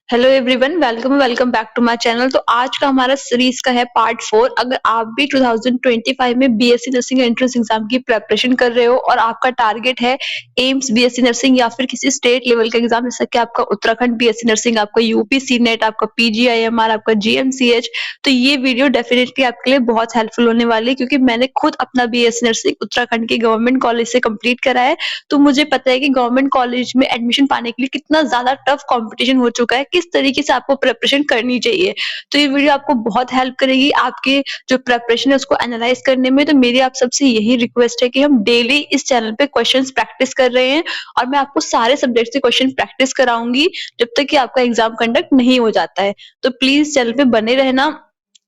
Hello everyone, welcome welcome back to my channel. तो आज का हमारा सीरीज का है पार्ट 4। अगर आप भी 2025 में बीएससी नर्सिंग एंट्रेंस एग्जाम की प्रिपरेशन कर रहे हो और आपका टारगेट है एम्स बीएससी नर्सिंग या फिर किसी स्टेट लेवल का एग्जाम, जैसे कि आपका उत्तराखंड बीएससी नर्सिंग, आपका यूपी सीनेट, आपका पीजीआईएमआर, आपका जीएमसीएच, तो ये वीडियो डेफिनेटली आपके लिए बहुत हेल्पफुल होने वाली है, क्योंकि मैंने खुद अपना बीएससी नर्सिंग उत्तराखंड के गवर्नमेंट कॉलेज से कंप्लीट करा है। तो मुझे पता है कि गवर्नमेंट कॉलेज में एडमिशन पाने के लिए कितना ज्यादा टफ कंपटीशन हो चुका है, किस तरीके से आपको प्रिपरेशन करनी चाहिए। तो ये वीडियो आपको बहुत हेल्प करेगी आपके जो प्रिपरेशन है उसको एनालाइज करने में। तो मेरी आप सबसे यही रिक्वेस्ट है कि हम डेली इस चैनल पे क्वेश्चंस प्रैक्टिस कर रहे हैं और मैं आपको सारे सब्जेक्ट से क्वेश्चन प्रैक्टिस कराऊंगी जब तक कि आपका एग्जाम कंडक्ट नहीं हो जाता है। तो प्लीज चैनल पे बने रहना,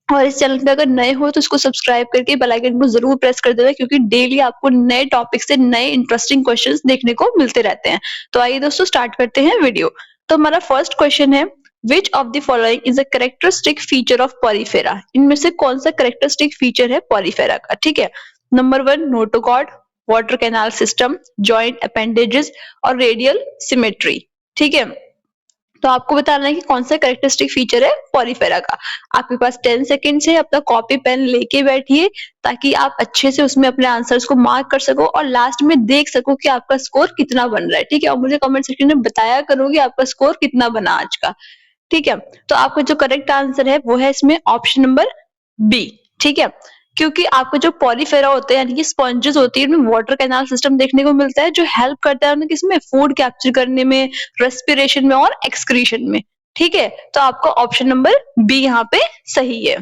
और इस चैनल पे अगर नए हो तो इसको सब्सक्राइब करके बेल आइकन को जरूर प्रेस कर देना, क्योंकि डेली आपको नए टॉपिक से नए इंटरेस्टिंग क्वेश्चंस देखने को मिलते रहते हैं। तो आइए दोस्तों स्टार्ट करते हैं वीडियो। तो हमारा फर्स्ट क्वेश्चन है, विच of the following is a characteristic feature of Porifera? इनमें से कौन सा कैरेक्टरिस्टिक फीचर है पॉलीफेरा का? ठीक है, number 1 notochord, water canal system, joint appendages और रेडियल सिमेट्री। ठीक है, तो आपको बताना है कि कौन सा कैरेक्टरिस्टिक फीचर है पॉलीफेरा का। आपके पास 10 सेकेंड्स है, अपना कॉपी पेन लेके बैठिए ताकि आप अच्छे से उसमें अपने आंसर्स को मार्क कर सको और लास्ट में देख सको कि आपका स्कोर कितना बन रहा है। ठीक है, और मुझे कमेंट सेक्शन में बताया करो कि आपका स्कोर कितना बना आज का। ठीक है, तो आपका जो करेक्ट आंसर है वो है इसमें ऑप्शन नंबर बी। ठीक है, क्योंकि आपको जो पॉलीफेरा होते हैं यानी कि स्पॉन्जेस होती है, इनमें वाटर कैनाल सिस्टम देखने को मिलता है जो हेल्प करता है उन्हें किसमें, फूड कैप्चर करने में, रेस्पिरेशन में और एक्सक्रीशन में। ठीक है, तो आपका ऑप्शन नंबर बी यहाँ पे सही है।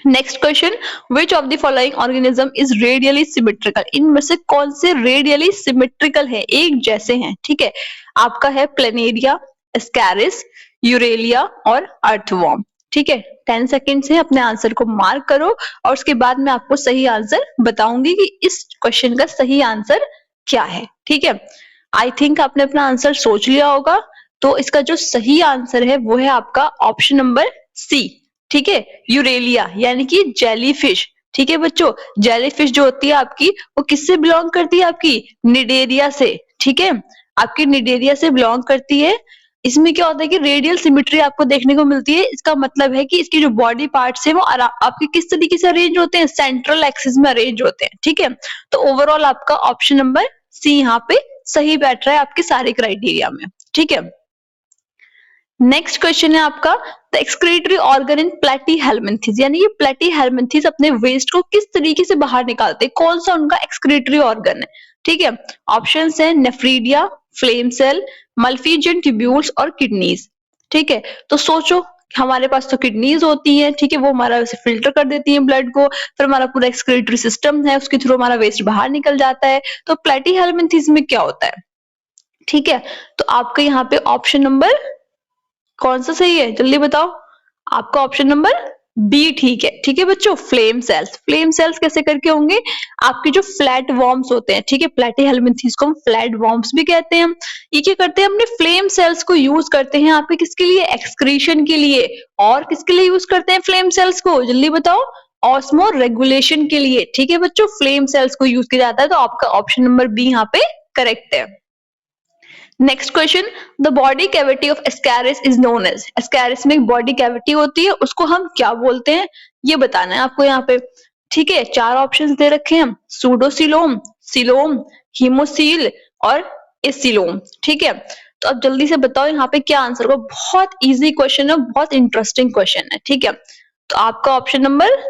Next question, which of the following organism is radially symmetrical? इनमें से कौन से रेडियली सिमेट्रिकल है, एक जैसे हैं? ठीक है, आपका है प्लेनेरिया, एस्कैरिस, यूरेलिया और अर्थवॉर्म। ठीक है, 10 सेकेंड से अपने आंसर को मार्क करो और उसके बाद मैं आपको सही आंसर बताऊंगी कि इस क्वेश्चन का सही आंसर क्या है। ठीक है, आई थिंक आपने अपना आंसर सोच लिया होगा। तो इसका जो सही आंसर है वो है आपका ऑप्शन नंबर सी। ठीक है, यूरेलिया यानी कि जेलीफिश। ठीक है बच्चों, जेलीफिश जो होती है आपकी वो किससे बिलोंग करती है? आपकी निडेरिया से। ठीक है, आपकी निडेरिया से बिलोंग करती है। इसमें क्या होता है कि रेडियल सिमेट्री आपको देखने को मिलती है। इसका मतलब है कि इसकी जो बॉडी पार्ट्स है वो आपके किस तरीके से अरेंज होते हैं, सेंट्रल एक्सिस में अरेंज होते हैं। ठीक है, तो ओवरऑल आपका ऑप्शन नंबर सी यहाँ पे सही बैठ रहा है आपके सारे क्राइटेरिया में। ठीक है, नेक्स्ट क्वेश्चन है आपका, the excretory organ in Platyhelminthes, यानी ये प्लेटीहेल्मिन्थेस अपने वेस्ट को किस तरीके से बाहर निकालते हैं, कौन सा उनका एक्सक्रीटरी ऑर्गन है? ठीक है, ऑप्शंस है नेफ्रीडिया, फ्लेम सेल, मल्फीजियन ट्यूब्यूल्स और किडनीज। ठीक है, तो सोचो, हमारे पास तो किडनीज होती है। ठीक है, वो हमारा वैसे फिल्टर कर देती है ब्लड को, फिर हमारा पूरा एक्सक्रीटरी सिस्टम है, उसके थ्रू हमारा वेस्ट बाहर निकल जाता है। तो प्लेटीहेल्मिन्थेस में क्या होता है? ठीक है, तो आपका यहाँ पे ऑप्शन नंबर कौन सा सही है, जल्दी बताओ। आपका ऑप्शन नंबर बी ठीक है। ठीक है बच्चों, फ्लेम सेल्स। फ्लेम सेल्स कैसे करके होंगे? आपके जो फ्लैट वॉर्म्स होते हैं, ठीक है, प्लेटीहेल्मिन्थेस को हम फ्लैट वॉर्म्स भी कहते हैं। ये क्या करते हैं, अपने फ्लेम सेल्स को यूज करते हैं आपके किसके लिए, एक्सक्रीशन के लिए। और किसके लिए यूज करते हैं फ्लेम सेल्स को, जल्दी बताओ। ऑस्मो रेगुलेशन के लिए। ठीक है बच्चों, फ्लेम सेल्स को यूज किया जाता है। तो आपका ऑप्शन नंबर बी यहाँ पे करेक्ट है। Next question, the body cavity of ascaris is known as. Ascaris में एक बॉडी कैविटी होती है, उसको हम क्या बोलते हैं ये बताना है आपको यहाँ पे। ठीक है, 4 ऑप्शंस दे रखे हैं, सूडोसिलोम, सिलोम, हीमोसील और एसिलोम। ठीक है, तो अब जल्दी से बताओ यहाँ पे क्या आंसर होगा। बहुत इजी क्वेश्चन है, बहुत इंटरेस्टिंग क्वेश्चन है। ठीक है, तो आपका ऑप्शन नंबर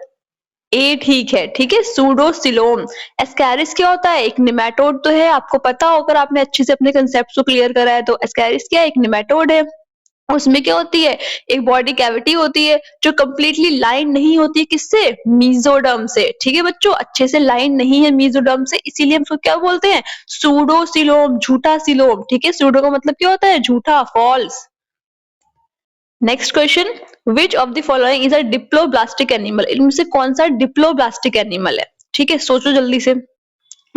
ए ठीक है। ठीक है, सूडोसिलोम। एस्कैरिस क्या होता है, एक निमेटोड तो है, आपको पता हो अगर आपने अच्छे से अपने कंसेप्ट को क्लियर करा है। तो एस्कैरिस क्या है, एक निमेटोड है। उसमें क्या होती है, एक बॉडी कैविटी होती है जो कंप्लीटली लाइन नहीं होती है, किससे, मीजोडर्म से। ठीक है बच्चों, अच्छे से लाइन नहीं है मीजोडर्म से, इसीलिए हम उसको क्या बोलते हैं, सूडोसिलोम, झूठा सिलोम। ठीक है, सूडो का मतलब क्या होता है, झूठा, false. Next question, which of the following is a diploblastic animal? इनमें से कौन सा डिप्लोब्लास्टिक एनिमल है? ठीक है, सोचो जल्दी से।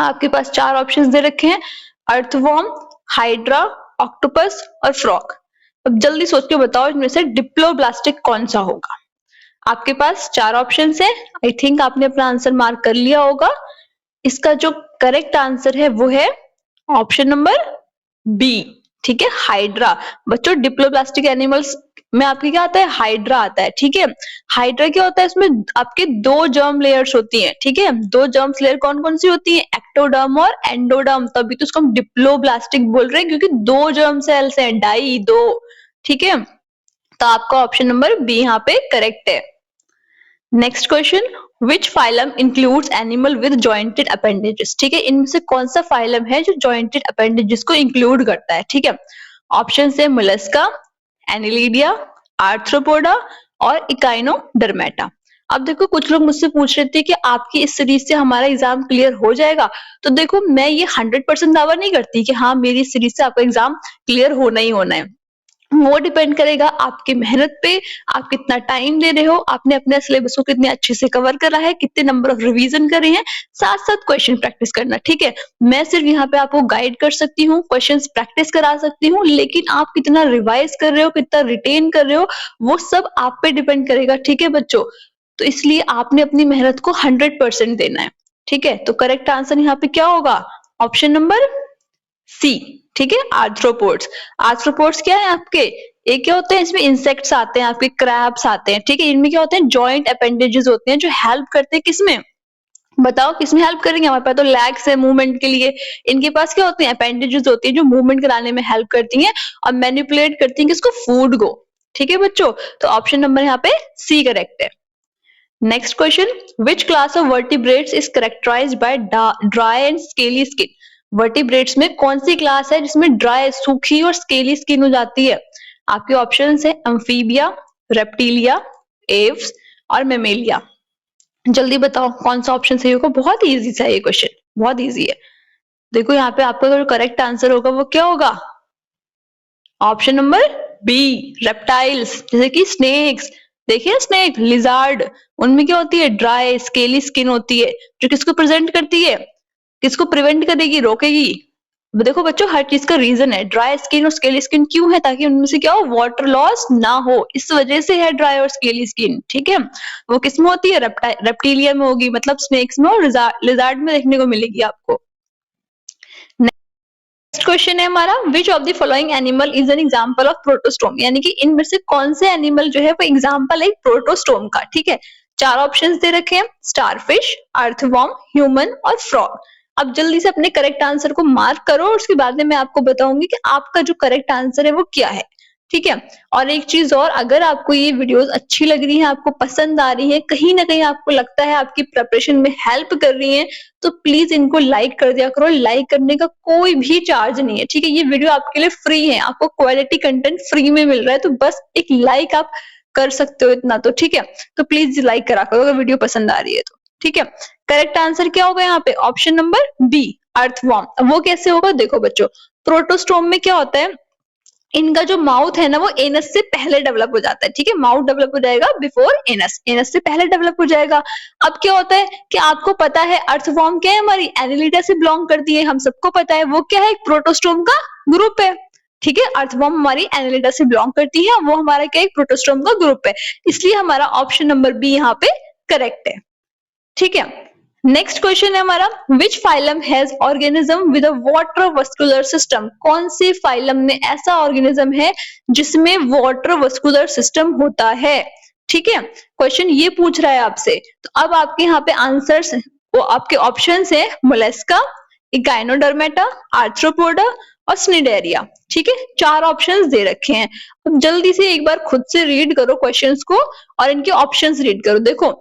आपके पास 4 ऑप्शंस दे रखे हैं, अर्थवॉर्म, हाइड्रा, ऑक्टोपस और फ्रॉग। अब जल्दी सोच के बताओ इनमें से डिप्लोब्लास्टिक कौन सा होगा। आपके पास 4 ऑप्शंस है, आई थिंक आपने अपना आंसर मार्क कर लिया होगा। इसका जो करेक्ट आंसर है वो है ऑप्शन नंबर बी। ठीक है, हाइड्रा। बच्चों डिप्लोप्लास्टिक एनिमल्स में आपके क्या आता है, हाइड्रा आता है। ठीक है, हाइड्रा क्या होता है, इसमें आपके दो जर्म लेयर्स होती हैं। ठीक है, दो जर्म लेयर कौन कौन सी होती है, एक्टोडर्म और एंडोडर्म, तभी तो उसको हम डिप्लोप्लास्टिक बोल रहे हैं, क्योंकि दो जर्म सेल्स हैं, डाई दो। ठीक है, तो आपका ऑप्शन नंबर बी यहाँ पे करेक्ट है। Next question, which phylum includes animal with jointed appendages. ठीक है, इनमें से कौन सा फाइलम है जो जॉइंटेड अपेंडेजेस को इंक्लूड करता है। ठीक है, ऑप्शन है मोलस्का, एनिलिडिया, आर्थ्रोपोडा और इकाइनोडर्मेटा। अब देखो कुछ लोग मुझसे पूछ रहे थे कि आपकी इस सीरीज से हमारा एग्जाम क्लियर हो जाएगा। तो देखो मैं ये 100% दावा नहीं करती कि हाँ मेरी सीरीज से आपका एग्जाम क्लियर होना ही होना है। वो डिपेंड करेगा आपकी मेहनत पे, आप कितना टाइम दे रहे हो, आपने अपने सिलेबस को कितने अच्छे से कवर करा है, कितने नंबर ऑफ रिवीजन करे हैं, साथ साथ क्वेश्चन प्रैक्टिस करना। ठीक है, मैं सिर्फ यहाँ पे आपको गाइड कर सकती हूँ, क्वेश्चंस प्रैक्टिस करा सकती हूँ, लेकिन आप कितना रिवाइज कर रहे हो, कितना रिटेन कर रहे हो, वो सब आप पे डिपेंड करेगा। ठीक है बच्चों, तो इसलिए आपने अपनी मेहनत को 100% देना है। ठीक है, तो करेक्ट आंसर यहाँ पे क्या होगा, ऑप्शन नंबर सी। ठीक है, आर्थ्रोपोड्स। आर्थ्रोपोड्स क्या है आपके, एक क्या होते हैं, इसमें इंसेक्ट्स आते हैं, आपके क्रैब्स आते हैं। ठीक है, इनमें क्या होते हैं, जॉइंट अपेंडेजेस होते हैं जो हेल्प करते हैं किसमें, बताओ किसमें हेल्प करेंगे, हमारे पास तो लेग्स है मूवमेंट के लिए, इनके पास क्या होते हैं, अपेंडेजेस होती है जो मूवमेंट कराने में हेल्प करती हैं और मैनिपुलेट करती हैं किसको, फूड को। ठीक है बच्चों, तो ऑप्शन नंबर यहाँ पे सी करेक्ट है। Next question, which class of vertebrates is characterised by dry and scaly skin. Vertebrates में कौन सी क्लास है जिसमें ड्राई, सूखी और स्केली स्किन हो जाती है। आपके ऑप्शंस है एम्फीबिया, रेप्टिलिया, एव्स और मेमेलिया। जल्दी बताओ कौन सा ऑप्शन सही होगा, बहुत इजी सा ये क्वेश्चन, बहुत इजी है। देखो यहाँ पे आपका जो करेक्ट आंसर होगा वो क्या होगा, ऑप्शन नंबर बी, रेप्टाइल्स, जैसे कि स्नेक्स। देखिए स्नेक, लिजार्ड, उनमें क्या होती है, ड्राई स्केली स्किन होती है, जो किसको प्रेजेंट करती है, किसको प्रिवेंट करेगी, रोकेगी। देखो बच्चों हर चीज का रीजन है, ड्राई स्किन और स्केली स्किन क्यों है, ताकि उनमें से क्या हो, वाटर लॉस ना हो, इस वजह से है ड्राई और स्केली स्किन। ठीक है, वो किसमें होती है, रेप्टिलिया में होगी, मतलब स्नेक्स में और लिजार्ड में देखने को मिलेगी आपको। नेक्स्ट क्वेश्चन है हमारा, विच of the following animal is an example of protostome, यानी कि इनमें से कौन से एनिमल जो है वो एग्जांपल है प्रोटोस्टोम का। ठीक है, चार ऑप्शंस दे रखे हैं, स्टारफिश, अर्थवॉर्म, ह्यूमन और फ्रॉग। अब जल्दी से अपने करेक्ट आंसर को मार्क करो और उसके बाद में मैं आपको बताऊंगी कि आपका जो करेक्ट आंसर है वो क्या है। ठीक है, और एक चीज और, अगर आपको ये वीडियोस अच्छी लग रही है, आपको पसंद आ रही है, कहीं ना कहीं आपको लगता है आपकी प्रिपरेशन में हेल्प कर रही है, तो प्लीज इनको लाइक कर दिया करो। लाइक करने का कोई भी चार्ज नहीं है। ठीक है, ये वीडियो आपके लिए फ्री है, आपको क्वालिटी कंटेंट फ्री में मिल रहा है, तो बस एक लाइक आप कर सकते हो इतना तो। ठीक है, तो प्लीज लाइक करा करो अगर वीडियो पसंद आ रही है तो। ठीक है, करेक्ट आंसर क्या होगा यहाँ पे, ऑप्शन नंबर बी, अर्थवॉर्म। वो कैसे होगा, देखो बच्चों, प्रोटोस्टोम में क्या होता है, इनका जो माउथ है ना वो एनस से पहले डेवलप हो जाता है। ठीक है, माउथ डेवलप हो जाएगा बिफोर एनस, एनस से पहले डेवलप हो जाएगा। अब क्या होता है कि आपको पता है अर्थवॉर्म क्या है, हमारी एनिलिडा से बिलोंग करती है, हम सबको पता है वो क्या है, एक प्रोटोस्टोम का ग्रुप है। ठीक है, अर्थवॉर्म हमारी एनिलिडा से बिलोंग करती है, वो हमारा क्या, एक प्रोटोस्टोम का ग्रुप है, इसलिए हमारा ऑप्शन नंबर बी यहाँ पे करेक्ट है। ठीक है, नेक्स्ट क्वेश्चन है हमारा, which phylum has organism with a water vascular system. कौन सी फाइलम में ऐसा ऑर्गेनिज्म है जिसमें वाटर वस्कुलर सिस्टम होता है। ठीक है, क्वेश्चन ये पूछ रहा है आपसे, तो अब आपके यहाँ पे आंसर्स, वो आपके ऑप्शंस है मोलस्का, इकाइनोडर्मेटा, आर्थ्रोपोडा और स्निडेरिया। ठीक है, चार ऑप्शंस दे रखे हैं। अब जल्दी से एक बार खुद से रीड करो क्वेश्चंस को और इनके ऑप्शंस रीड करो। देखो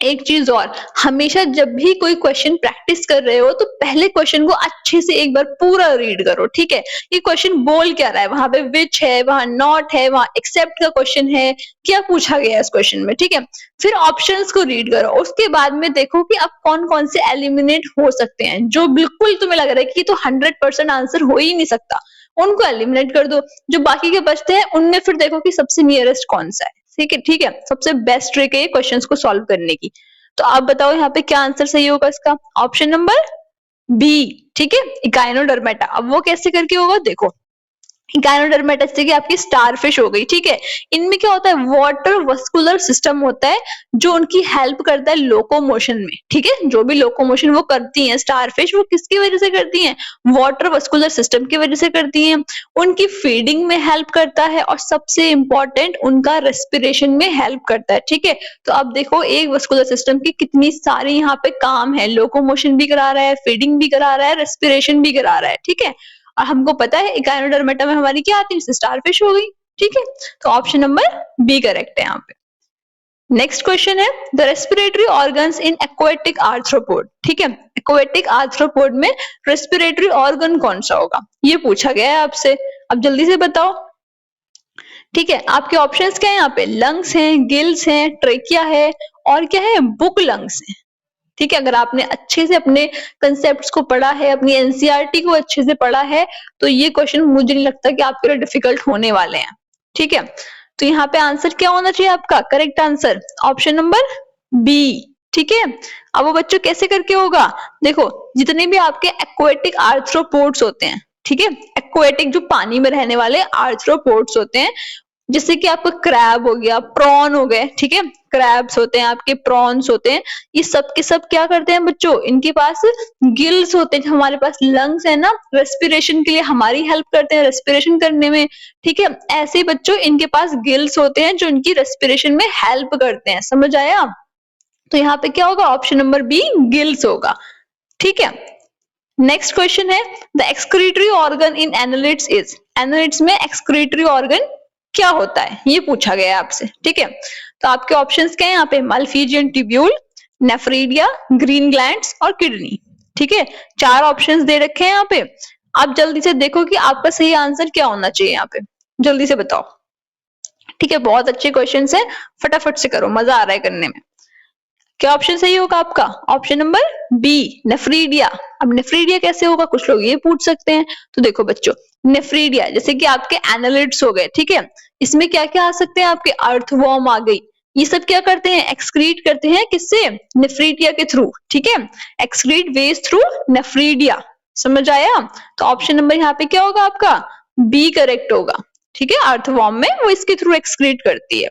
एक चीज और, हमेशा जब भी कोई क्वेश्चन प्रैक्टिस कर रहे हो तो पहले क्वेश्चन को अच्छे से एक बार पूरा रीड करो। ठीक है, ये क्वेश्चन बोल क्या रहा है, वहां पे विच है, वहां नॉट है, वहां एक्सेप्ट का क्वेश्चन है, क्या पूछा गया है इस क्वेश्चन में। ठीक है, फिर ऑप्शंस को रीड करो, उसके बाद में देखो कि अब कौन कौन से एलिमिनेट हो सकते हैं, जो बिल्कुल तुम्हें लग रहा है कि तो 100% आंसर हो ही नहीं सकता, उनको एलिमिनेट कर दो। जो बाकी के बचते हैं उनमें फिर देखो कि सबसे नियरेस्ट कौन सा है। ठीक है, ठीक है, सबसे बेस्ट ट्रिक है ये क्वेश्चंस को सॉल्व करने की। तो आप बताओ यहाँ पे क्या आंसर सही होगा इसका, ऑप्शन नंबर बी। ठीक है, इकाइनोडर्मेटा। अब वो कैसे करके होगा, देखो इकाइनोडर्मेटा जैसे कि आपकी स्टारफिश हो गई, ठीक है। इनमें क्या होता है, वाटर वस्कुलर सिस्टम होता है जो उनकी हेल्प करता है लोकोमोशन में, ठीक है। जो भी लोकोमोशन वो करती हैं स्टारफिश, वो किसकी वजह से करती हैं, वाटर वस्कुलर सिस्टम की वजह से करती हैं। उनकी फीडिंग में हेल्प करता है और सबसे इंपॉर्टेंट उनका रेस्पिरेशन में हेल्प करता है, ठीक है। तो अब देखो एक वस्कुलर सिस्टम की कितनी सारी यहाँ पे काम है, लोकोमोशन भी करा रहा है, फीडिंग भी करा रहा है, रेस्पिरेशन भी करा रहा है, ठीक है। और हमको पता है इकाइनोडर्मेटा में हमारी क्या आती है, स्टारफिश हो गई, ठीक है। तो ऑप्शन नंबर बी करेक्ट है यहाँ पे। नेक्स्ट क्वेश्चन है, the respiratory organs in aquatic arthropod, ठीक है। एक्वेटिक आर्थ्रोपोड में रेस्पिरेटरी ऑर्गन कौन सा होगा, ये पूछा गया है आपसे। अब जल्दी से बताओ, ठीक है। आपके ऑप्शंस क्या है यहाँ पे, लंग्स हैं, गिल्स हैं, ट्रेकिया है और क्या है, बुक लंग्स है, ठीक है। अगर आपने अच्छे से अपने कंसेप्ट्स को पढ़ा है, अपनी एनसीईआरटी को अच्छे से पढ़ा है, तो ये क्वेश्चन मुझे नहीं लगता कि आपके लिए डिफिकल्ट होने वाले हैं, ठीक है। तो यहाँ पे आंसर क्या होना चाहिए आपका, correct answer option number B, ठीक है। अब वो बच्चों कैसे करके होगा, देखो जितने भी आपके एक्वेटिक आर्थ्रोपोड्स होते हैं, ठीक है, एक्वेटिक जो पानी में रहने वाले आर्थ्रोपोड्स होते हैं, जैसे कि आपका क्रैब हो गया, प्रॉन हो गए, ठीक है। क्रैब्स होते हैं आपके, प्रॉन्स होते हैं, ये सब के सब क्या करते हैं बच्चों, इनके पास गिल्स होते हैं। हमारे पास लंग्स है ना, रेस्पिरेशन के लिए हमारी हेल्प करते हैं रेस्पिरेशन करने में, ठीक है। ऐसे ही बच्चों इनके पास गिल्स होते हैं जो इनकी रेस्पिरेशन में हेल्प करते हैं, समझ आया। तो यहाँ पे क्या होगा, ऑप्शन नंबर बी गिल्स होगा, ठीक है। नेक्स्ट क्वेश्चन है, the excretory organ in annelids is, annelids में एक्सक्रीटरी ऑर्गन क्या होता है, ये पूछा गया है आपसे, ठीक है। तो आपके ऑप्शंस क्या है यहाँ पे, Malpighian tubule, nephridia, green glands और किडनी, ठीक है। चार ऑप्शंस दे रखे हैं यहाँ पे। आप जल्दी से देखो कि आपका सही आंसर क्या होना चाहिए यहाँ पे, जल्दी से बताओ, ठीक है। बहुत अच्छे क्वेश्चन है, फटाफट से करो, मजा आ रहा है करने में। क्या ऑप्शन सही होगा आपका, ऑप्शन नंबर बी नेफ्रीडिया। अब नेफ्रीडिया कैसे होगा, कुछ लोग ये पूछ सकते हैं। तो देखो बच्चों, नेफ्रीडिया जैसे कि आपके एनालिड्स हो गए, ठीक है। इसमें क्या क्या आ सकते हैं, आपके अर्थवॉर्म आ गई, ये सब क्या करते हैं, एक्सक्रीट करते हैं, किससे, नेफ्रीडिया के थ्रू, ठीक है। एक्सक्रीट वेस्ट थ्रू नेफ्रीडिया, समझ आया। तो ऑप्शन नंबर यहाँ पे क्या होगा आपका, बी करेक्ट होगा, ठीक है। अर्थवॉर्म में वो इसके थ्रू एक्सक्रीट करती है।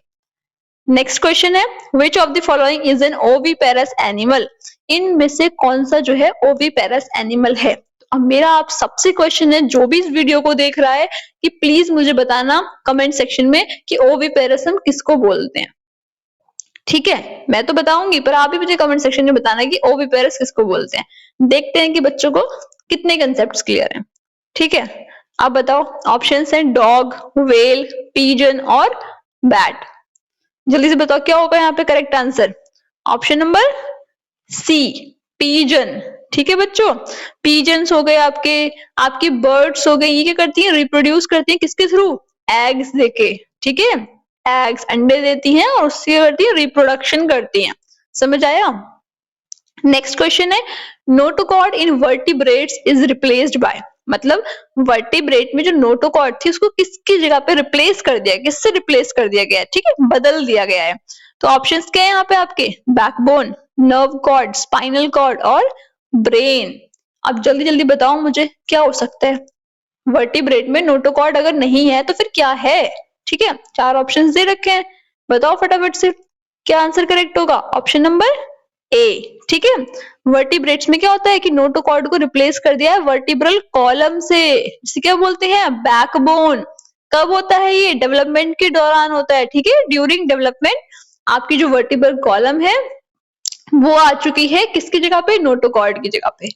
नेक्स्ट क्वेश्चन है, विच of the following is an oviparous animal, इनमें से कौन सा जो है ओविपेरस एनिमल है। अब मेरा आप सबसे क्वेश्चन है, जो भी इस वीडियो को देख रहा है, कि प्लीज मुझे बताना कमेंट सेक्शन में कि ओविपेरस हम किसको बोलते हैं, ठीक है। मैं तो बताऊंगी, पर आप भी मुझे कमेंट सेक्शन में बताना कि ओविपेरस किसको बोलते हैं। देखते हैं कि बच्चों को कितने कंसेप्ट्स क्लियर हैं, ठीक है। आप बताओ, ऑप्शंस हैं डॉग, वेल, पीजन और बैट। जल्दी से बताओ क्या होगा यहाँ पे correct answer, option number C pigeon, ठीक है बच्चों। पीजन्स हो गए आपके, आपकी बर्ड्स हो गई, ये क्या करती हैं, रिप्रोड्यूस करती हैं किसके थ्रू, एग्स देके, ठीक है। एग्स अंडे देती हैं और उससे करती है रिप्रोडक्शन करती हैं, समझ आया। नेक्स्ट क्वेश्चन है, notochord in vertebrates is replaced by, मतलब वर्टिब्रेट में जो नोटोकॉर्ड थी उसको किसकी जगह पे रिप्लेस कर दिया, किससे रिप्लेस कर दिया गया है, ठीक है, बदल दिया गया है। तो ऑप्शंस क्या है यहाँ पे आपके, backbone, nerve cord, spinal cord और ब्रेन। अब जल्दी जल्दी बताओ मुझे क्या हो सकता है, वर्टिब्रेट में नोटोकॉर्ड अगर नहीं है तो फिर क्या है, ठीक है। चार ऑप्शंस दे रखे हैं, बताओ फटाफट से क्या आंसर करेक्ट होगा, ऑप्शन नंबर ए, ठीक है। वर्टिब्रेट्स में क्या होता है कि नोटोकॉर्ड को रिप्लेस कर दिया है वर्टिब्रल कॉलम से, जिसे क्या बोलते हैं, बैकबोन। कब होता है ये, डेवलपमेंट के दौरान होता है, ठीक है। ड्यूरिंग डेवलपमेंट आपकी जो वर्टिब्रल कॉलम है वो आ चुकी है किसकी जगह पे, नोटोकॉर्ड की जगह पे,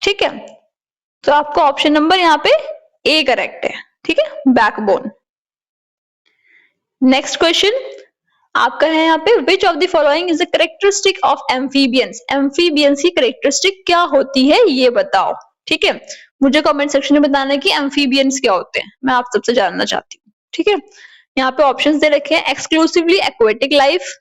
ठीक है। तो आपका ऑप्शन नंबर यहाँ पे ए करेक्ट है, ठीक है, बैकबोन। नेक्स्ट क्वेश्चन आपका है यहाँ पे, विच of the following is the characteristic of amphibians, amphibians की कैरेक्टरिस्टिक क्या होती है ये बताओ, ठीक है। मुझे कमेंट सेक्शन में बताना है कि एम्फीबियंस क्या होते हैं, मैं आप सबसे जानना चाहती हूँ, ठीक है। यहाँ पे ऑप्शंस दे रखे हैं, एक्सक्लूसिवली एक्वेटिक लाइफ,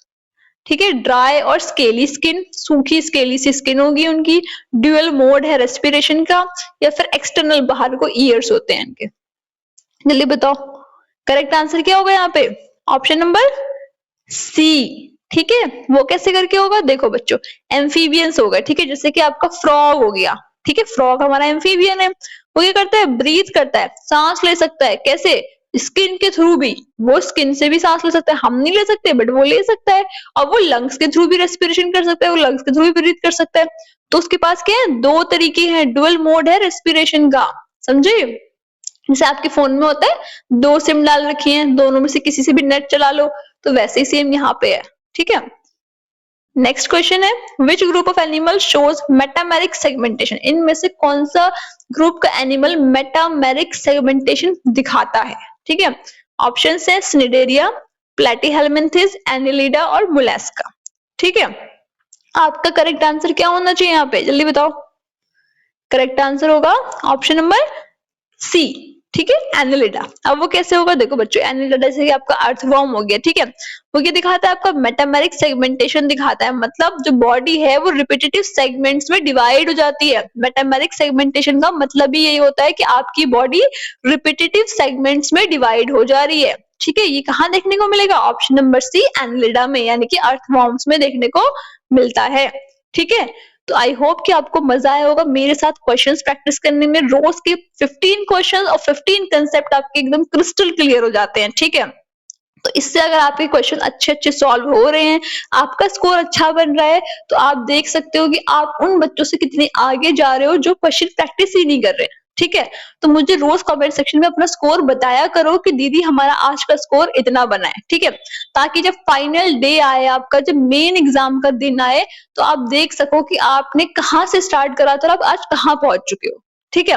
ठीक है, ड्राई और स्केली स्किन, सूखी स्केली सी स्किन होगी उनकी, ड्यूअल मोड है रेस्पिरेशन का, या फिर एक्सटर्नल बाहर को ईयर्स होते हैं इनके। जल्दी बताओ करेक्ट आंसर क्या होगा यहाँ पे, ऑप्शन नंबर सी, ठीक है। वो कैसे करके होगा, देखो बच्चों, एम्फीबियंस होगा, ठीक है, जैसे कि आपका फ्रॉग हो गया, ठीक है, फ्रॉग हमारा एम्फीबियन है। वो क्या करता है, ब्रीथ करता है, सांस ले सकता है। कैसे? स्किन के थ्रू भी। वो स्किन से भी सांस ले सकता है, हम नहीं ले सकते बट वो ले सकता है। और वो लंग्स के थ्रू भी रेस्पिरेशन कर सकता है, वो लंग्स के थ्रू भी ब्रीथ कर सकता है। तो उसके पास क्या है, दो तरीके हैं, डुअल मोड है रेस्पिरेशन का, समझे? जैसे आपके फोन में होता है 2 सिम डाल रखी हैं, दोनों में से किसी से भी नेट चला लो, तो वैसे ही सेम यहाँ पे है। ठीक है, नेक्स्ट क्वेश्चन है, which group of animal shows metameric segmentation? इनमें से कौन सा ग्रुप का एनिमल मेटामेरिक सेगमेंटेशन दिखाता है? ठीक है, ऑप्शन है स्निडेरिया, प्लेटीहेलमिन्थेस, एनिलिडा और मोलस्का। ठीक है, आपका करेक्ट आंसर क्या होना चाहिए यहाँ पे, जल्दी बताओ। करेक्ट आंसर होगा ऑप्शन नंबर सी। ठीक है, एनिलिडा। अब वो कैसे होगा, देखो बच्चों, एनिलिडा जैसे कि आपका अर्थवर्म हो गया, ठीक है, वो क्या दिखाता है, आपका मेटामेरिक सेगमेंटेशन दिखाता है। मतलब जो बॉडी है वो रिपीटेटिव सेगमेंट्स में डिवाइड हो जाती है। मेटामेरिक सेगमेंटेशन का मतलब ही यही होता है कि आपकी बॉडी रिपीटेटिव सेगमेंट्स में डिवाइड हो जा रही है। ठीक है, ये कहाँ देखने को मिलेगा, ऑप्शन नंबर सी, एनिलिडा में, यानी कि अर्थवर्म्स में देखने को मिलता है। ठीक है, तो आई होप कि आपको मजा आया होगा मेरे साथ क्वेश्चंस प्रैक्टिस करने में। रोज के 15 क्वेश्चंस और 15 कंसेप्ट आपके एकदम क्रिस्टल क्लियर हो जाते हैं। ठीक है, तो इससे अगर आपके क्वेश्चन अच्छे सॉल्व हो रहे हैं, आपका स्कोर अच्छा बन रहा है, तो आप देख सकते हो कि आप उन बच्चों से कितने आगे जा रहे हो जो क्वेश्चन प्रैक्टिस ही नहीं कर रहे। ठीक है, तो मुझे रोज कमेंट सेक्शन में अपना स्कोर बताया करो कि दीदी हमारा आज का स्कोर इतना बना है। ठीक है, ताकि जब फाइनल डे आए, आपका जब मेन एग्जाम का दिन आए, तो आप देख सको कि आपने कहाँ से स्टार्ट करा था और आप आज कहाँ पहुंच चुके हो। ठीक है,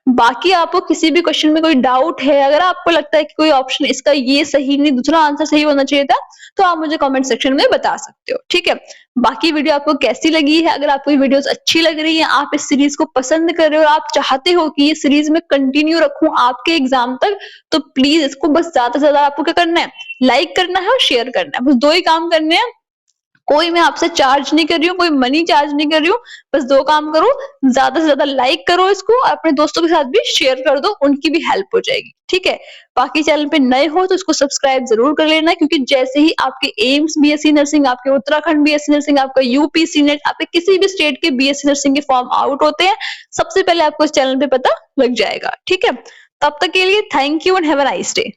बाकी आपको किसी भी क्वेश्चन में कोई डाउट है, अगर आपको लगता है कि कोई ऑप्शन इसका ये सही नहीं, दूसरा आंसर सही होना चाहिए था, तो आप मुझे कमेंट सेक्शन में बता सकते हो। ठीक है, बाकी वीडियो आपको कैसी लगी है, अगर आपको ये वीडियोस अच्छी लग रही है, आप इस सीरीज को पसंद कर रहे हो और आप चाहते हो कि ये सीरीज में कंटिन्यू रखूं आपके एग्जाम तक, तो प्लीज इसको बस ज्यादा से ज्यादा आपको क्या करना है, लाइक करना है और शेयर करना है। बस 2 ही काम करने हैं। कोई मैं आपसे चार्ज नहीं कर रही हूँ, कोई मनी चार्ज नहीं कर रही हूँ, बस 2 काम करो, ज्यादा से ज्यादा लाइक करो इसको और अपने दोस्तों के साथ भी शेयर कर दो, उनकी भी हेल्प हो जाएगी। ठीक है, बाकी चैनल पे नए हो तो इसको सब्सक्राइब जरूर कर लेना, क्योंकि जैसे ही आपके एम्स बीएससी नर्सिंग, आपके उत्तराखंड बीएससी नर्सिंग, आपका यूपी सीनेट, आपके किसी भी स्टेट के बीएससी नर्सिंग के फॉर्म आउट होते हैं, सबसे पहले आपको इस चैनल पे पता लग जाएगा। ठीक है, तब तक के लिए thank you and have a nice day.